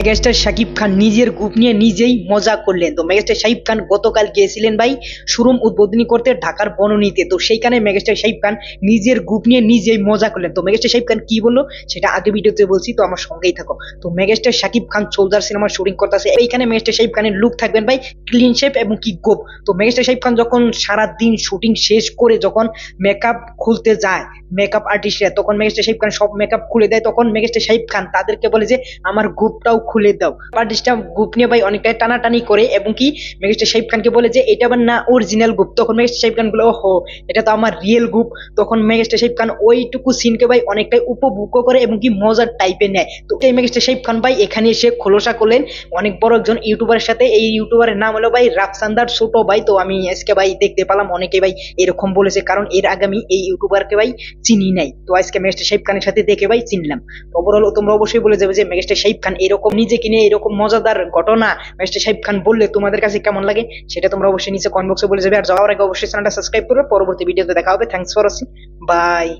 Megastar Shakib Khan নিজের group নিয়ে নিজেই মজা করলেন। তো মেগাস্টার শাকিব খান গতকাল গিয়েছিলেন ভাই শোরুম উদ্বোধনী করতে ঢাকার বননীতে। তো সেইখানে মেগাস্টার শাকিব খান নিজের গ্রুপ নিয়ে নিজেই মজা করলেন। তো মেগাস্টার শাকিব খান কি বললো সেটা আগে ভিডিওতে বলছি, তো আমার সঙ্গেই থাকো। তো মেগাস্টার শাকিব খান সোলজার সিনেমার শুটিং করতেছে, এইখানে মেগাস্টার শাকিব খানের লুক থাকবেন ভাই ক্লিন শেপ এবং কি গোপ। তো মেগাস্টার শাকিব খান যখন সারা দিন শুটিং শেষ করে যখন মেকআপ খুলতে যায় মেকআপ আর্টিস্টরা, তখন মেগাস্টার শাকিব খান সব মেকআপ খুলে দেয়। তখন মেগাস্টার শাকিব খান তাদেরকে বলে যে আমার গ্রুপটাও খুলে দাও। আর্টিস্টটা গ্রুপ নিয়ে ভাই অনেকটাই টানাটানি করে এবং কি মেগাস্টার শাকিব খানকে বলে যে এটা আবার না অরিজিনাল গ্রুপ। তখন মেগাস্টার শাকিব খান বলে ওহো এটা তো আমার রিয়েল গ্রুপ। তখন মেগাস্টার শাকিব খান ওইটুকু সিনকে ভাই অনেকটাই উপভোগ করে এবং কি মজার টাইপের নেয়। তো এই মেগাস্টার শাকিব খান ভাই এখানে এসে খোলসা করলেন অনেক বড় একজন ইউটিউবারের সাথে। এই ইউটিউবারের নাম হলো ভাই রাফসান্দার ছোট ভাই। তো আমি আজকে ভাই দেখতে পেলাম অনেকে ভাই এরকম বলেছে, কারণ এর আগে আমি এই ইউটিউবারকে ভাই চিনি নাই। তো আজকে মেগাস্টার শাকিব খানের সাথে দেখে ভাই চিনলাম। ওভারঅল তোমরা অবশ্যই বলে যাবে যে মেগাস্টার শাকিব খান এরকম নিজেকে নিয়ে এরকম মজাদার ঘটনা মেগাস্টার শাকিব খান বললে তোমাদের কাছে কেমন লাগে সেটা তোমরা অবশ্যই নিচে কমেন্ট বক্সে বলে যাবে। আর যাওয়ার আগে অবশ্যই চ্যানেলটা সাবস্ক্রাইব করবে। পরবর্তী ভিডিওতে দেখা হবে। Thanks for watching, by.